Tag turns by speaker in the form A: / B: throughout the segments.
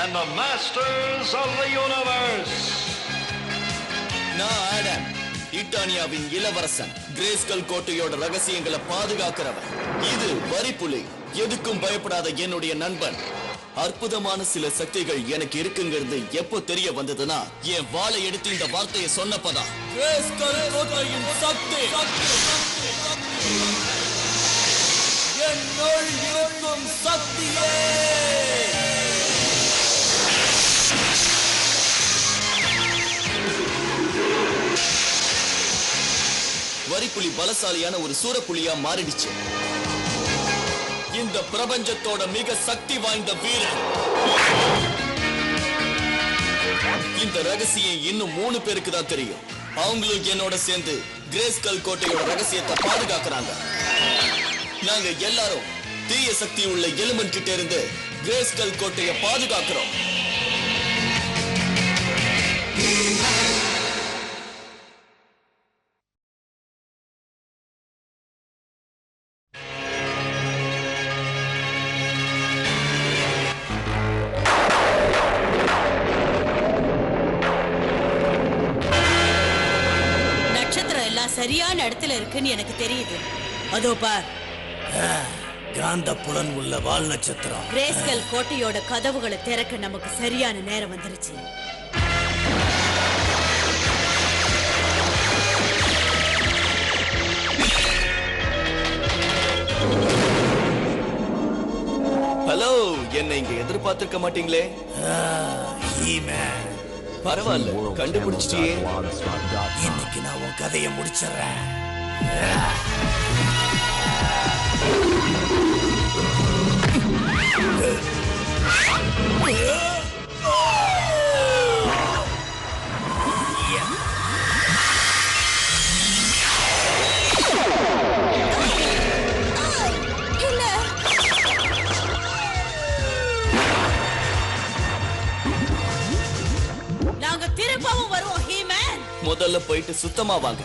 A: and the masters of the universe.
B: நான் Adam, இட்டானியாவின் இளவரசன், greyscale கோட்டையோட ரகசியங்களை பாதுகாக்கிறவன். இது வரிப்புலி, எதுக்கும் பயப்படாத என்னுடைய நண்பன். அற்புதமான சில சக்திகள் எனக்கு இருக்குங்கிறது எப்போ தெரிய வந்ததுன்னா, என் வாளை எடுத்து இந்த வார்த்தையை சொன்னப்பதான். கிரேஸ்கல் கோட்டையின் சக்தி என்னுள் இருக்கும் சக்தியே. வரிப்புலி பலசாலியான ஒரு சூரப்புலியா மாறிடுச்சு. இந்த பிரபஞ்சத்தோட மிக சக்தி வாய்ந்த வீரன். இந்த ரகசியம் இன்னும் 3 பேருக்கு தான் தெரியும். அவங்களும் என்னோட சேர்ந்து கிரேஸ்கல் கோட்டையோட ரகசியத்தை பாதுகாக்கிறாங்க. நாங்க எல்லாரும் தீய சக்தி உள்ள எலிமெண்ட் கிட்ட இருந்து கிரேஸ்கல் கோட்டையை பாதுகாக்கிறோம்.
C: சரியான இடத்துல இருக்குன்னு எனக்கு தெரியுது. அதோ பார்,
D: காந்த புலன் உள்ள வால் நட்சத்திரம்.
C: கிரேஸ்கல் கோட்டையோட கதவுகளை திறக்க நமக்கு சரியான நேரம் வந்துருச்சு.
B: ஹலோ, என்னை இங்க எதிர்பார்த்திருக்க மாட்டீங்களே. பரவாயில்ல, கண்டுபிடிச்சிட்டியே.
D: இன்னைக்கு நான் உன் கதையை முடிச்சிடுறேன்.
B: முதல்ல போயிட்டு சுத்தமா வாங்க.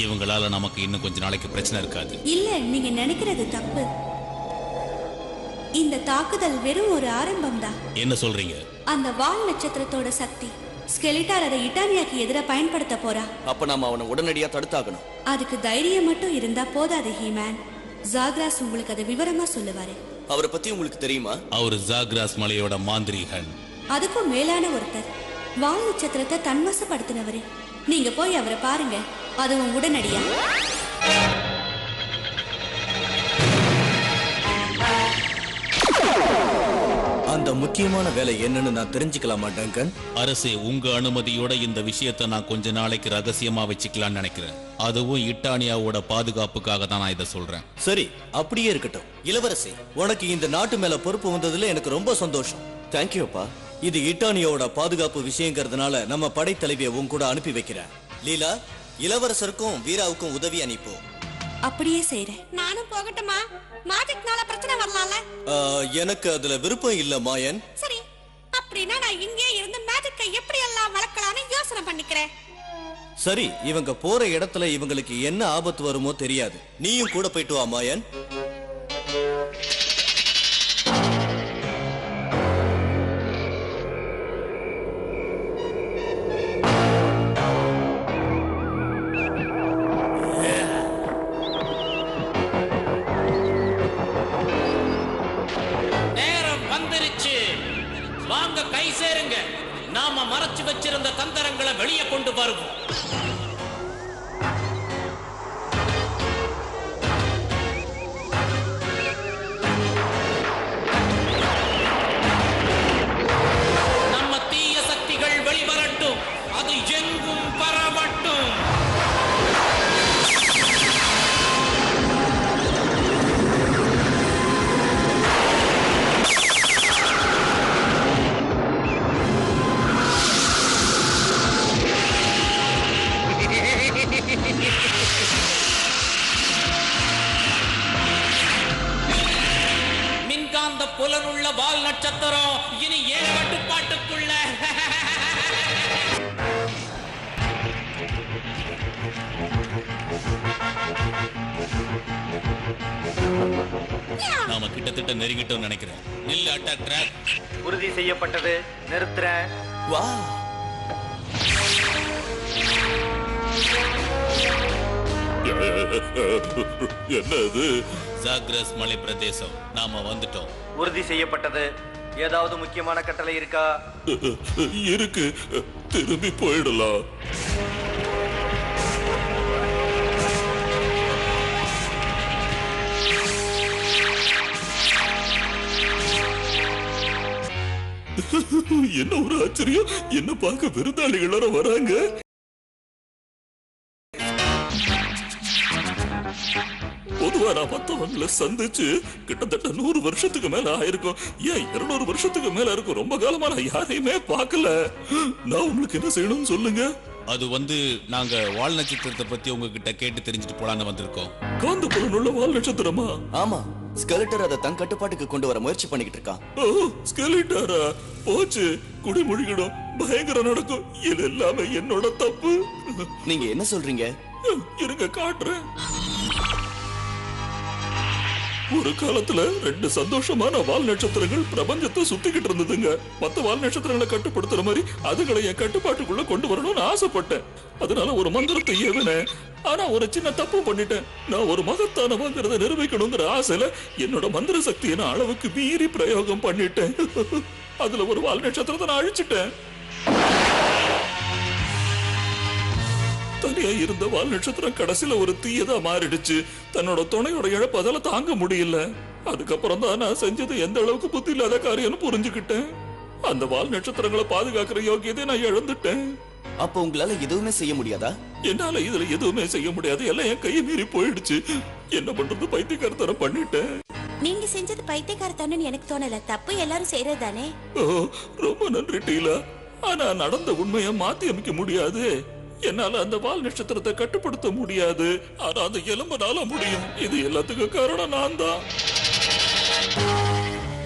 E: இவங்களால நமக்கு இன்னும் கொஞ்ச நாளைக்கு பிரச்சனை இருக்காது.
F: இல்ல, நீங்க நினைக்கிறது தப்பு. இந்த தாக்குதல் வெறும் ஒரு ஆரம்பம் தான்.
E: என்ன சொல்றீங்க?
F: அந்த வால் நட்சத்திரத்தோட சக்தி ஸ்கெலிட்டால் அதை இட்டானியாக்கு எதிராக பயன்படுத்த போறா.
B: அப்ப நாம அவனை உடனடியா தடுத்தாகணும்.
F: அதுக்கு தைரியம் மட்டும் இருந்தா போதாது ஹீமேன். ஜாக்ராஸ் உங்களுக்கு அதை விவரமா சொல்லுவாரு.
B: அவரை பத்தி உங்களுக்கு தெரியுமா?
E: அவர் ஜாக்ராஸ் மலையோட மாந்திரிகன்.
F: அதுக்கும் மேலான ஒருத்தர். வால் நட்சத்திரத்தை தன்வசப்படுத்தினவரு. நீங்க போய் அவரை பாருங்க, அதுவும் உடனடியா.
B: அந்த முக்கியமான வேலை என்னன்னு நான் தெரிஞ்சுக்கலாமா டங்கன்?
E: அரசே, உங்க அனுமதியோட இந்த விஷயத்தை நான் கொஞ்ச நாளைக்கு ரகசியமா வச்சுக்கலாம்னு நினைக்கிறேன். அதுவும் இட்டானியாவோட பாதுகாப்புக்காக தான் நான் இதை சொல்றேன்.
B: சரி, அப்படியே இருக்கட்டும். இளவரசி, உனக்கு இந்த நாட்டு மேல பொறுப்பு வந்ததுல எனக்கு ரொம்ப சந்தோஷம். தேங்க்யூப்பா. இது இட்டானியாவோட பாதுகாப்பு விஷயங்கிறதுனால நம்ம படைத்தலைவியை உன் கூட அனுப்பி வைக்கிறேன். லீலா, இளவரசருக்கும் வீராவுக்கும் உதவி அனுப்போ.
F: அப்படியே செய்றேன்.
G: நானும் போகட்டுமா? மேஜிக்னால பிரச்சனை வரலாம்ல.
B: எனக்கு அதுல விருப்பம் இல்ல மாயன்.
G: சரி, அப்படின்னா நான் இங்கே இருந்து மேஜிக்கை எப்படி எல்லாம் வளர்க்கலாம்னு யோசனை பண்ணிக்கிறேன்.
B: சரி, இவங்க போற இடத்துல இவங்களுக்கு என்ன ஆபத்து வருமோ தெரியாது. நீயும் கூட போயிட்டு வா மாயன்.
H: கை சேருங்க. நாம மறைச்சு வச்சிருந்த தந்திரங்களை வெளியே கொண்டு வருவோம். நம்ம தீய சக்திகள் வெளிவரட்டும். அது எங்கும் பரவட்டும். மின்காந்த புலனுள்ள வால் நட்சத்திரம் இனி ஏன் கட்டுப்பாட்டுக்குள்ள.
E: நாம கிட்டத்தட்ட நெருங்கிட்டோம்னு நினைக்கிறேன். நில் அட்டாக் ட்ராக்.
I: உறுதி செய்யப்பட்டது. நிறுத்துறேன்.
B: வா.
E: என்னது? ஜாக்ரஸ் மலை பிரதேசம். நாம வந்துட்டோம்.
I: உறுதி செய்யப்பட்டது. ஏதாவது முக்கியமான கட்டளை இருக்கா?
E: இருக்கு. திரும்பி போயிடலாம். என்ன ஒரு ஆச்சரியம்! என்ன பார்க்க விருந்தாளிகளோட வராங்க. பொதுவா நான் மத்தவங்களை சந்திச்சு கிட்டத்தட்ட 100 வருஷத்துக்கு மேல ஆயிருக்கும். ஏன் 200 வருஷத்துக்கு மேல இருக்கும். ரொம்ப காலமா நான் யாரையுமே பார்க்கல. நான் உங்களுக்கு என்ன செய்யணும்னு சொல்லுங்க. அது நாங்க வால் நட்சத்திரத்தை பத்தி உங்ககிட்ட கேட்டு தெரிஞ்சுட்டு போலான்னு வந்திருக்கோம். காந்த புலன் உள்ள வால் நட்சத்திரமா?
B: ஆமா, ஸ்கெலிட்டர் அதை தன் கட்டுப்பாட்டுக்கு கொண்டு வர முயற்சி பண்ணிக்கிட்டு இருக்கான்.
E: ஸ்கெலிட்டரா? போச்சு, குடிமுழுகிடும், பயங்கரம் நடக்கும். இது எல்லாமே என்னோட தப்பு.
B: நீங்க என்ன சொல்றீங்க?
E: இருங்க காட்டுறேன். ஒரு காலத்துல 2 சந்தோஷமான வால் நட்சத்திரங்கள் பிரபஞ்சத்தை சுத்திக்கிட்டு இருந்ததுங்க. மத்த வால் நட்சத்திரங்களை கட்டுப்படுத்துற மாதிரி அதுகளை என் கட்டுப்பாட்டுக்குள்ள கொண்டு வரணும்னு ஆசைப்பட்டேன். அதனால ஒரு மந்திரத்தை ஏவினேன். ஆனா ஒரு சின்ன தப்பு பண்ணிட்டேன். நான் ஒரு மகத்தானவங்கிறத நிரூபிக்கணுங்கிற ஆசையில என்னோட மந்திர சக்தியை நான் அளவுக்கு மீறி பிரயோகம் பண்ணிட்டேன். அதுல ஒரு வால் நட்சத்திரத்தை நான் அழிச்சிட்டேன். தனியா இருந்த வால் நட்சத்திரம் கடைசியில ஒரு தீயதா மாறிடுச்சு. தன்னோட துணையோட இழப்பு அதால தாங்க முடியல. அதுக்கப்புறம் தான் நான் செஞ்சது எந்த அளவுக்கு புத்தி இல்லாத காரியம்னு புரிஞ்சுக்கிட்டேன். அந்த வால் நட்சத்திரங்களை பாதுகாக்கிற யோகியதை நான் இழந்துட்டேன்.
B: அப்ப உங்களால எதுவுமே செய்ய முடியாதா?
E: என்னால இதுல எதுவுமே செய்ய முடியாது. எல்லாம் என் கையை மீறி போயிடுச்சு. என்ன பண்றது? பைத்தியக்காரத்தனம் பண்ணிட்டேன்.
G: நீங்க செஞ்சது பைத்தியக்காரத்தனம் எனக்கு தோணல. தப்பு எல்லாரும் செய்யறது தானே.
E: ரொம்ப நன்றி டீலா. ஆனா நடந்த உண்மையை மாத்தி அமைக்க முடியாது. என்னால அந்த வால் நட்சத்திரத்தை கட்டுப்படுத்த முடியாது. ஆனா அந்த எலும்புனால முடியும். இது எல்லாத்துக்கும் காரணம் நான் தான்.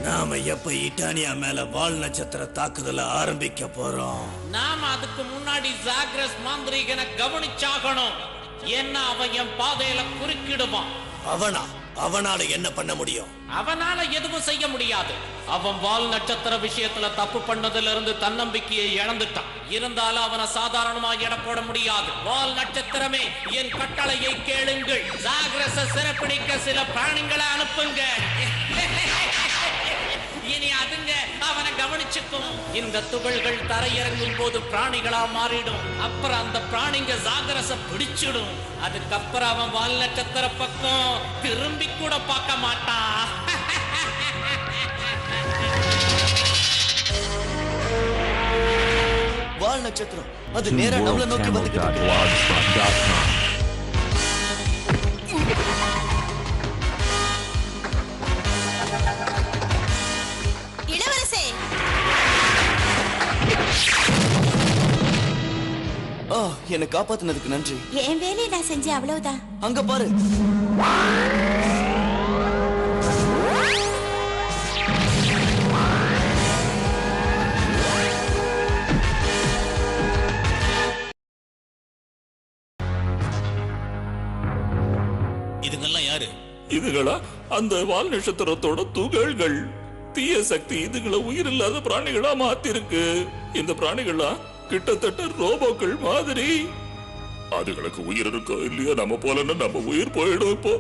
D: நாம எப்ப இட்டானியா மேல வால் நட்சத்திர தாக்குதல ஆரம்பிக்க போறோம்?
H: நாம அதுக்கு முன்னாடி ஜாக்ரஸ் மாந்திரீகனை கவனிச்சாகணும். என்ன அவன் என் பாதையில குறுக்கிடுவான்.
D: அவனால என்ன பண்ண முடியும்?
H: அவனால எதுவும் செய்ய முடியாது. அவன் வால் நட்சத்திர விஷயத்துல தப்பு பண்ணதுல இருந்து தன்னம்பிக்கையை இழந்துட்டான். இருந்தாலும் அவனை சாதாரணமா எடை போட முடியாது. வால் நட்சத்திரமே, என் கட்டளையை கேளுங்கள். ஜாக்ரஸை சிறப்பிடிக்க சில பிராணிகளை அனுப்புங்க. இனி அதுங்க அவனை கவனிச்சுக்கும். இந்த துகள்கள் தரையிறங்கும் போது பிராணிகளா மாறிடும். அப்புறம் அந்த பிராணிங்க ஜாக்ரஸை பிடிச்சிடும். அதுக்கப்புறம் அவன் வால் நட்சத்திர பக்கம் திரும்பி கூட பார்க்க மாட்டான்.
B: வால் நட்சத்திரம் அது நேரா நம்மள நோக்கி வந்துட்டு இருக்கு.
G: இளவரசே,
B: என்னை காப்பாத்தினதுக்கு நன்றி.
G: என் வேலையை நான் செஞ்சேன், அவ்வளவுதான்.
B: அங்க பாரு.
E: இதுங்கெல்லாம் யாரு? இதுகளா? அந்த வால் நட்சத்திரத்தோட துகள்கள். தீய சக்தி இதுகளை உயிர் இல்லாத பிராணிகளா மாத்திருக்கு. இந்த பிராணிகளா கிட்டத்தட்ட ரோபோக்கள் மாதிரி. அதுகளுக்கு உயிர் இருக்கோ இல்லையோ, நம்ம போலன்னா நம்ம உயிர் போயிடும். இப்போ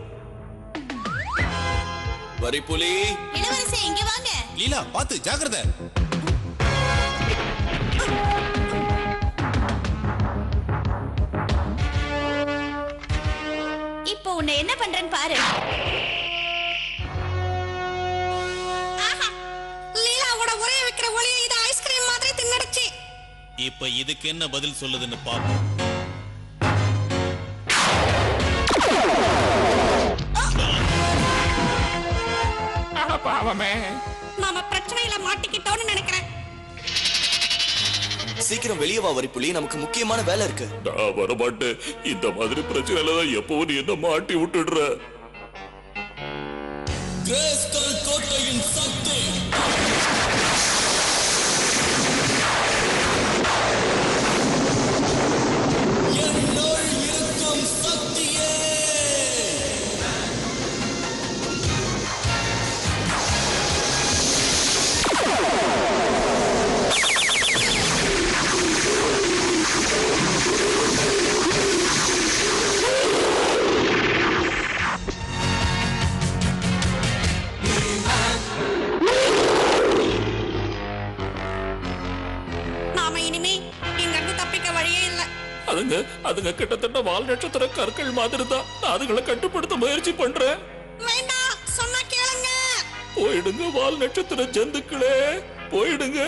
B: வரிப்புலி.
G: இளவரசே, இங்க வாங்க.
E: லீலா, பாத்து ஜாக்கிரதை.
G: இப்போ உன்னை என்ன பண்றேன்னு பாரு. லீலாவோட உரைய வைக்கிற ஒளியை இது ஐஸ்கிரீம் மாதிரி தின்னடிச்சு.
E: இப்ப இதுக்கு என்ன பதில் சொல்லுதுன்னு பாப்போம்.
G: பாவமே, நாம பிரச்சனையில மாட்டிக்கிட்டோம்னு நினைக்கிறேன்.
B: சீக்கிரம் வெளியே வா வரிப்புலி, நமக்கு முக்கியமான வேலை இருக்கு.
E: நான் வரமாட்டேன். இந்த மாதிரி பிரச்சனையில தான் எப்பவும் நீ என்ன மாட்டி விட்டுடுற.
B: கிரேஸ்கல் கோட்டையின் சக்தி. என்னுள் இருக்கும் சக்தியே.
E: அதுங்க கிட்டத்தட்ட வால் நட்சத்திர கற்கள் மாதிரி தான். நான் அதுங்களை கட்டுப்படுத்த முயற்சி பண்றேன்.
G: வேண்டாம், சொன்னா கேளுங்க.
E: போயிடுங்க வால் நட்சத்திர ஜந்துக்களே, போயிடுங்க.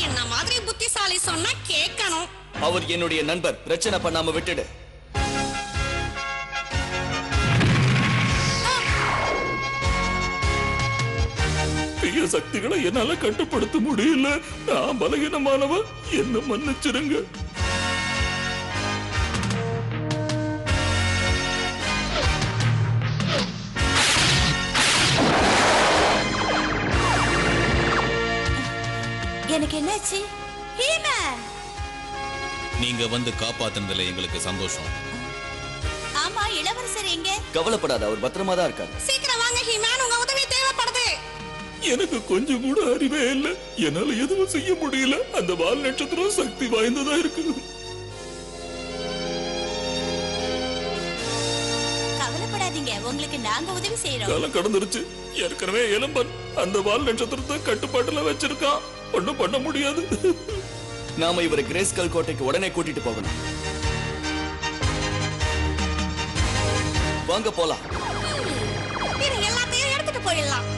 G: என்ன மாதிரி புத்திசாலி சொன்னா கேட்கணும்.
B: அவர் என்னுடைய நண்பர், பிரச்சனை பண்ணாம விட்டுடு.
E: தீய சக்திகளை என்னால கட்டுப்படுத்த முடியல. நான் பலகீனமானவ, என்ன மன்னிச்சிருங்க.
F: எனக்கு என்னாச்சு?
J: நீங்க வந்து காப்பாத்துனதுல எங்களுக்கு சந்தோஷம்.
F: ஆமா, இளவரசர் எங்க?
B: கவலைப்படாத, அவர் பத்திரமா தான் இருக்காரு.
G: சீக்கிரம் வாங்க ஹீமேன், உங்க உதவி தேவைப்படுது.
E: எனக்கு கொஞ்சம் கூட அறிவே இல்ல, என்னால எதுவும் செய்ய முடியல. அந்த வால் நட்சத்திரம் சக்தி வாய்ந்ததா இருக்கு.
F: கவலைப்படாதீங்க, உங்களுக்கு நாங்க உதவி செய்யறோம்.
E: காலம் கடந்துருச்சு. ஏற்கனவே இளம்பன் அந்த வால் நட்சத்திரத்தை கட்டுப்பாட்டுல வச்சிருக்கான். ஒண்ணும் பண்ண முடியாது.
B: நாம இவரை கிரேஸ்கல் கோட்டைக்கு உடனே கூட்டிட்டு போகணும். வாங்க போலாம்.
G: இது எல்லாத்தையும் எடுத்துட்டு போயிடலாம்.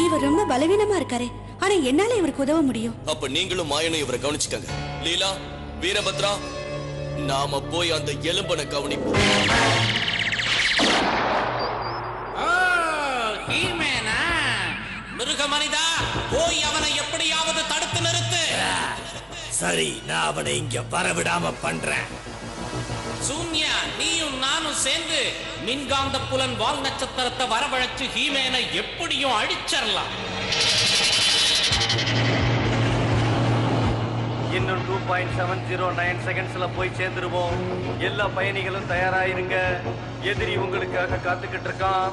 F: இவர் ரொம்ப பலவீனமா இருக்காரு, ஆனா என்னால இவருக்கு உதவ முடியும்.
B: அப்ப நீங்களும் மாயனும் இவரை கவனிச்சுக்கங்க. லீலா, வீரபத்ரா, நாம போய் அந்த எலும்பனை கவனிப்போம்.
H: மிருக மனிதா, போய் அவனை எப்படியாவது தடுத்து நிறுத்து.
D: சரி, நான் அவனை இங்க வரவிடாம பண்றேன்.
H: சூன்யா, நீயும் நானும் சேர்ந்து மின்காந்த புலன் வால் நட்சத்திரத்தை வரவழைச்சு ஹீமேனை எப்படியும் அழிச்சிடலாம்.
I: இன்னும் 2.709 செகண்ட்ஸ்ல போய் சேர்ந்துருவோம். எல்லா பயணிகளும் தயாராயிருங்க. எதிரி உங்களுக்காக காத்துக்கிட்டு இருக்கான்.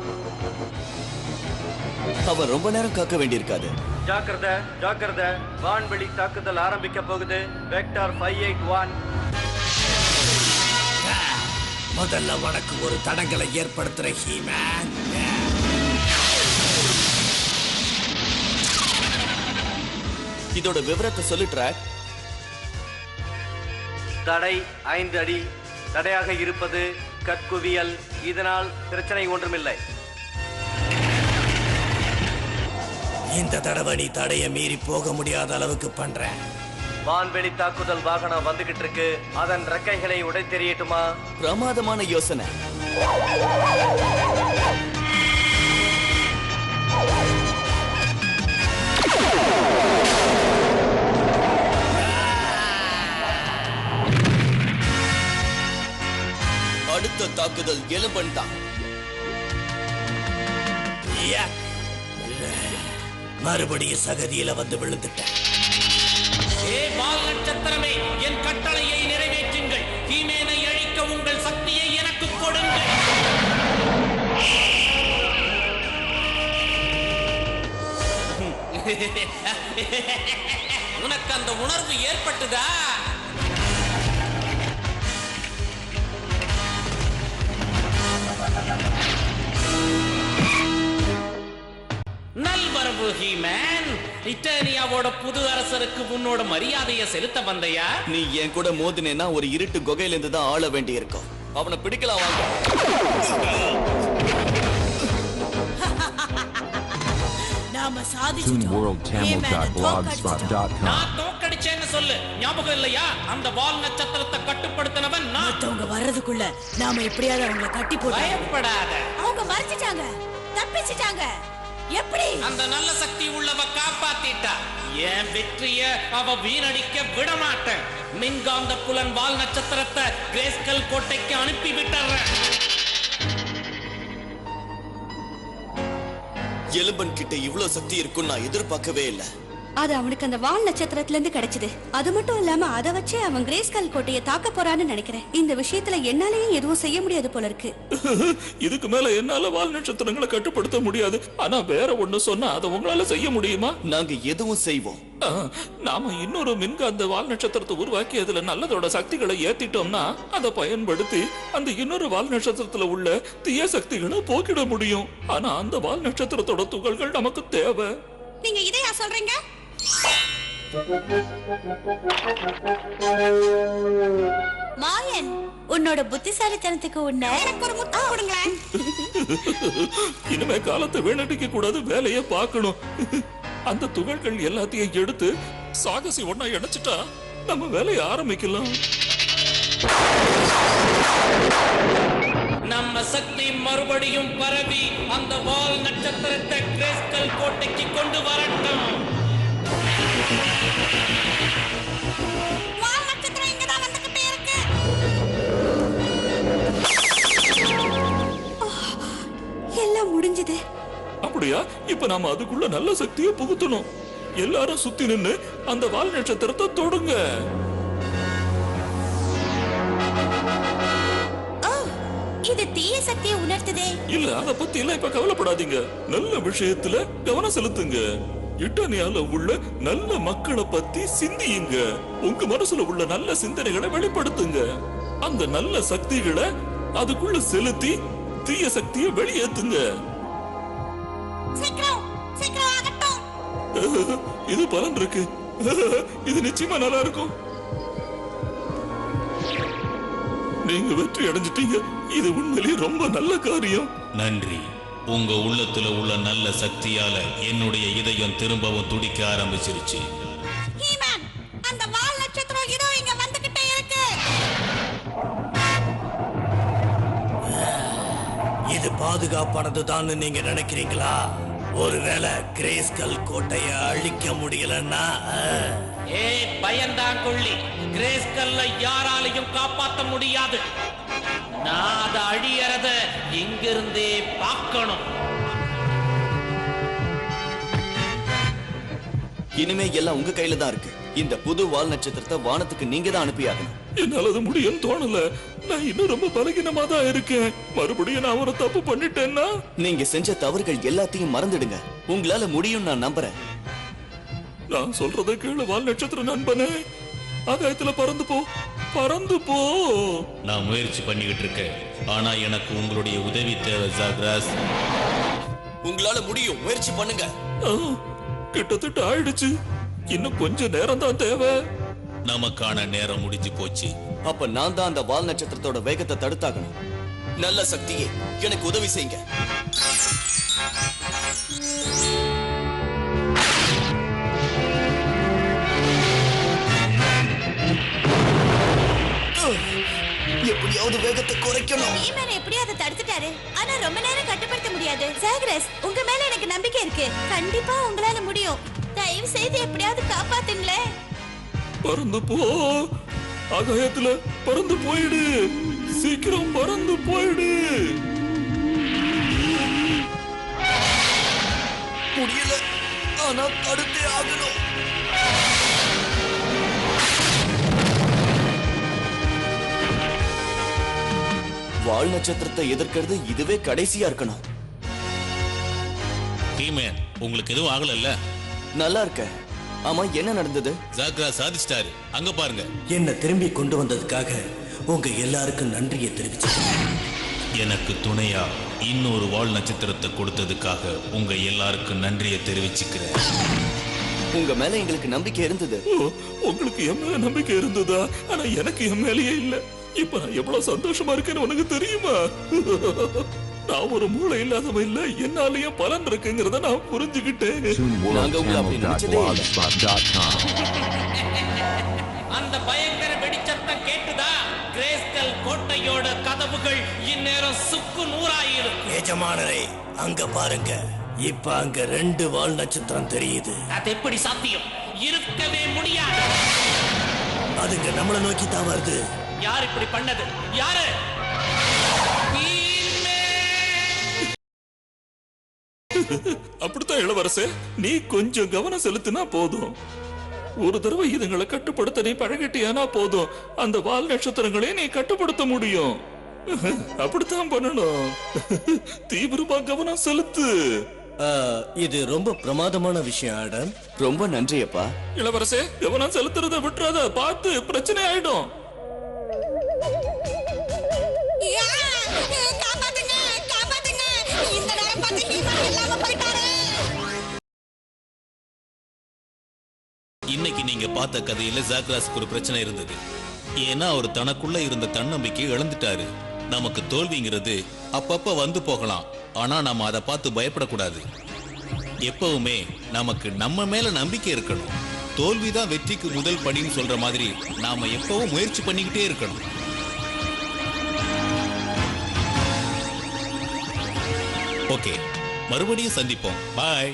B: அவன் ரொம்ப நேரம் காக்க வேண்டியிருக்காது.
I: ஜாக்கிரதை, ஜாக்கிரதை, வான்வெளி தாக்குதல் ஆரம்பிக்க போகுது. வெக்டார் 581.
D: முதல்ல உனக்கு ஒரு தடங்களை ஏற்படுத்துற ஹீமேன்.
B: இதோட விவரத்தை சொல்லு ட்ராக்.
I: தடை 5 அடி. தடையாக இருப்பது கற்குவியல். இதனால் பிரச்சனை ஒன்றுமில்லை.
D: இந்த தடவை நீ தடைய மீறி போக முடியாத அளவுக்கு பண்ற.
I: வான்வெளி தாக்குதல் வாகனம் வந்துகிட்டு இருக்கு. அதன் ரெக்கைகளை உடைத்தெறியட்டுமா?
B: பிரமாதமான யோசனை. அடுத்த தாக்குதல் எலும்பன் தான்.
D: மறுபடியும் சகதியில வந்து விழுந்துட்டேன்.
H: வால் நட்சத்திரமே, என் கட்டளையை நிறைவேற்றுங்கள். ஹீமேனை அழிக்க உங்கள் சக்தியை எனக்கு கொடுங்கள். உனக்கு அந்த உணர்வு ஏற்பட்டுதா? நல்வரவு ஹீமேன். இட்டாலியாவோட புது அரசருக்கு உன்னோட மரியாதையை செலுத்த வந்தையா?
B: நீ என் கூட மோதினேன்னா ஒரு இருட்டு குகையில இருந்து தான் ஆள வேண்டி இருக்கும். அவனை பிடிக்கலாம் வாங்க.
C: நாம சாதிச்சிட்டோம்.
H: நான் தோக்கடிச்சேன்னு சொல்லு. ஞாபகம் இல்லையா? அந்த வால் நட்சத்திரத்தை கட்டுப்படுத்தினவன் நான்.
C: மத்தவங்க வர்றதுக்குள்ள நாம எப்படியாவது அவங்கள கட்டி போட்டு.
H: பயப்படாத.
F: அவங்க மறைச்சிட்டாங்க, தப்பிச்சிட்டாங்க. எப்படி?
H: அந்த நல்ல சக்தி உள்ளவ காப்பாத்திட்டா. என் வெற்றிய அவ வீணடிக்க விட மாட்டேன். மின்காந்த புலன் வால் நட்சத்திரத்தை கிரேஸ்கல் கோட்டைக்கு அனுப்பி விட்டுறேன்.
B: எலும்பன் கிட்ட இவ்வளவு சக்தி இருக்கும் நான் எதிர்பார்க்கவே இல்லை.
F: அது அவனுக்கு அந்த வால் நட்சத்திரத்துல இருந்து கிடைச்சது. அது மட்டும் இல்லாம அதை வச்சு அவன் கிரேஸ்கல் கோட்டையை தாக்க போறான்னு நினைக்கிறேன். இந்த விஷயத்துல என்னாலயும் எதுவும் செய்ய முடியாது போல இருக்கு.
E: இதுக்கு மேல என்னால வால் நட்சத்திரங்களை கட்டுப்படுத்த முடியாது. ஆனா வேற ஒண்ணு சொன்னா அதை உங்களால செய்ய முடியுமா?
B: நாங்க எதுவும் செய்வோம்.
E: நாம இன்னொரு மின்காந்த வால் நட்சத்திரத்தை உருவாக்கி அதுல நல்லதோட சக்திகளை ஏத்திட்டோம்னா அதை பயன்படுத்தி அந்த இன்னொரு வால் நட்சத்திரத்துல உள்ள தீய சக்திகளை போக்கிட முடியும். ஆனா அந்த வால் நட்சத்திரத்தோட துகள்கள் நமக்கு தேவை.
G: நீங்க இதையா சொல்றீங்க?
C: மாயன், உன்னோட புத்திசாலித்தனத்துக்கு உன்னை
G: எனக்கு ஒரு முத்தம் கொடுங்களேன்.
E: இனிமே காலத்தை வீணடிக்க கூடாது, வேலையை பார்க்கணும். அந்த துகள்கள் எல்லாத்தையும் எடுத்து சாகசி ஒன்னா இணைச்சிட்டா நம்ம வேலையை ஆரம்பிக்கலாம்.
H: நம்ம சக்தி மறுபடியும் பரவி அந்த வால் நட்சத்திரத்தை கிரேஸ்கல் கோட்டைக்கு கொண்டு வரட்டும்.
G: வால் நட்சத்திரம் இங்கதான் வந்துகிட்டே இருக்கு.
F: எல்லாம் முடிஞ்சது.
E: அப்படியா? இப்ப நாம அதுக்குள்ள நல்ல சக்தியை புகுத்தணும். எல்லாரும் சுத்தி நின்னு அந்த வால் நட்சத்திரத்தை தொடுங்க.
C: இது தீய சக்தியை உணர்த்துதே.
E: இல்ல, அத பத்தி எல்லாம் இப்ப கவலைப்படாதீங்க. நல்ல விஷயத்துல கவனம் செலுத்துங்க. இட்டானியால உள்ள நல்ல மக்களை பத்தி சிந்தியுங்க. உங்க மனசுல உள்ள நல்ல சிந்தனைகளை வெளிப்படுத்துங்க. அந்த நல்ல சக்திகளை அதுக்குள்ள செலுத்தி தீய சக்தியை வெளியேத்துங்க.
G: சீக்கிரம் சீக்கிரம் ஆகட்டும்.
E: இது பலன் இருக்கு. இது நிச்சயமா நல்லா இருக்கும். நீங்க வெற்றி அடைஞ்சிட்டீங்க. இது உண்மையிலேயே ரொம்ப நல்ல காரியம்.
J: நன்றி. உங்க உள்ளத்துல உள்ள நல்ல சக்தியால என்னுடைய இதயம் திரும்பவும் துடிக்க ஆரம்பிச்சிருச்சு.
G: ஹீமன், அந்த வால் நட்சத்திரம் இதோ இங்க வந்துகிட்டே இருக்கு.
D: இது பாதுகாப்பானதுதான் நீங்க நினைக்கிறீங்களா? ஒருவேளை கிரேஸ்கல் கோட்டையை அழிக்க முடியலன்னா
H: பயந்தாங்குள்ளி, கிரேஸ்கல்ல யாராலையும் காப்பாற்ற முடியாது. நான் அதை அழியறத இங்கிருந்தே பார்க்கணும்.
B: இனிமே எல்லாம் உங்க கையில தான் இருக்கு. இந்த புது வால் நட்சத்திரத்தை வானத்துக்கு நீங்க தான் அனுப்பியாகணும்.
E: என்னால அது முடியும் தோணல. நான் இன்னும் ரொம்ப பலகீனமா தான் இருக்கேன். மறுபடியும் நான் ஒரு தப்பு பண்ணிட்டேன்னா?
B: நீங்க செஞ்ச தவறுகள் எல்லாத்தையும் மறந்துடுங்க. உங்களால முடியும், நான் நம்புறேன்.
E: நான் சொல்றதை கேளு வால் நட்சத்திர நண்பனே. ஆகாயத்துல பறந்து போ, பறந்து போ.
J: நான் முயற்சி பண்ணிக்கிட்டு இருக்கேன். ஆனா எனக்கு உங்களுடைய உதவி தேவை ஜாக்ராஸ்.
B: உங்களால முடியும், முயற்சி பண்ணுங்க.
E: கிட்டத்தட்ட ஆயிடுச்சு. இன்னும் கொஞ்ச நேரம் தான் தேவை.
J: நமக்கான நேரம் முடிஞ்சு போச்சு.
B: அப்ப நான் தான் அந்த வால் நட்சத்திரத்தோட வேகத்தை தடுத்தாகணும். நல்ல சக்தியே, எனக்கு உதவி செய்யுங்க. எப்படியாவது வேகத்தை குறைக்கணும்.
C: ஹீமன் எப்படியோ அதை தடுத்துட்டாரு. ஆனா ரொம்ப நேரம் கட்டுப்படுத்த முடியாது. ஜாக்ரஸ், உங்க மேல எனக்கு நம்பிக்கை இருக்கு. கண்டிப்பா உங்களால முடியும். தயவு செய்து எப்படியாவது காப்பாத்துங்களே.
E: பறந்து போ. ஆகாயத்துல பறந்து போயிடு. சீக்கிரம் பறந்து போயிடு.
B: முடியல, ஆனா தடுத்தே ஆகணும். வால் நட்சத்திரத்தை எதிர்க்கிறது இதுவே கடைசியா இருக்கணும்.
J: ஹீமன், உங்களுக்கு எதுவும் ஆகலல்ல?
B: நல்லா இருக்க. ஆமா, என்ன நடந்தது?
J: ஜாக்ராஸ் சாதிச்சிட்டாரு. அங்க பாருங்க.
D: என்ன திரும்பி கொண்டு வந்ததுக்காக உங்க எல்லாருக்கும் நன்றியை தெரிவிச்சுக்கிறேன்.
J: எனக்கு துணையா இன்னொரு வால் நட்சத்திரத்தை கொடுத்ததுக்காக உங்க எல்லாருக்கும் நன்றியை தெரிவிச்சுக்கிறேன்.
B: உங்க மேல எங்களுக்கு நம்பிக்கை இருந்தது.
E: உங்களுக்கு என் மேல நம்பிக்கை இருந்ததா? ஆனா எனக்கு என் மேலேயே இல்ல. இப்ப நான் எவ்வளவு சந்தோஷமா இருக்கேன்னு உனக்கு தெரியுமா? நான் ஒரு மூளை இல்லாதவன் இல்ல, என்னாலயும் பலன் இருக்குங்கிறத நான் புரிஞ்சுக்கிட்டேன்.
B: நாங்க உங்களை அப்படி நினைச்சதே இல்ல.
H: அந்த பயங்கர வெடிச்சத்தம் கேட்டுதா? கிரேஸ்கல் கோட்டையோட கதவுகள் இந்நேரம் சுக்கு நூறாயிருக்கும்.
D: எஜமானரே, அங்க பாருங்க. இப்ப அங்க 2 வால் நட்சத்திரம் தெரியுது.
H: அது எப்படி சாத்தியம்? இருக்கவே முடியாது.
D: அதுங்க நம்மளை நோக்கி தான் வருது.
H: யார் இப்படி பண்ணது? யாரு?
E: அப்படித்தான் இளவரசே, நீ கொஞ்சம் கவனம் செலுத்தினா போதும். ஒரு தடவை இதுங்களை கட்டுப்படுத்த நீ பழகிட்டியானா போதும், அந்த வால் நட்சத்திரங்களே நீ கட்டுப்படுத்த முடியும். அப்படித்தான் பண்ணணும். தீவிரமா கவனம் செலுத்து.
K: இது ரொம்ப பிரமாதமான விஷயம் ஆடம்.
B: ரொம்ப நன்றி அப்பா.
E: இளவரசே, கவனம் செலுத்துறத விட்டுறாத, பார்த்து பிரச்சனை ஆயிடும்.
G: காப்பாத்துங்க காப்பாத்துங்க, இந்த நேரம் பார்த்து ஹீமான் இல்லாம போயிட்டாரு.
J: இன்னைக்கு நீங்க பார்த்த கதையில ஜாக்ராஸ்க்கு ஒரு பிரச்சனை இருந்தது. ஏன்னா அவர் தனக்குள்ள இருந்த தன்னம்பிக்கையை இழந்துட்டாரு. நமக்கு தோல்விங்கிறது அப்பப்ப வந்து போகலாம், ஆனா நாம அதை பார்த்து பயப்படக்கூடாது. எப்பவுமே நமக்கு நம்ம மேல நம்பிக்கை இருக்கணும். தோல்விதான் வெற்றிக்கு முதல் படின்னு சொல்ற மாதிரி நாம எப்பவும் முயற்சி பண்ணிக்கிட்டே இருக்கணும். ஓகே, மறுபடியும் சந்திப்போம். பாய்.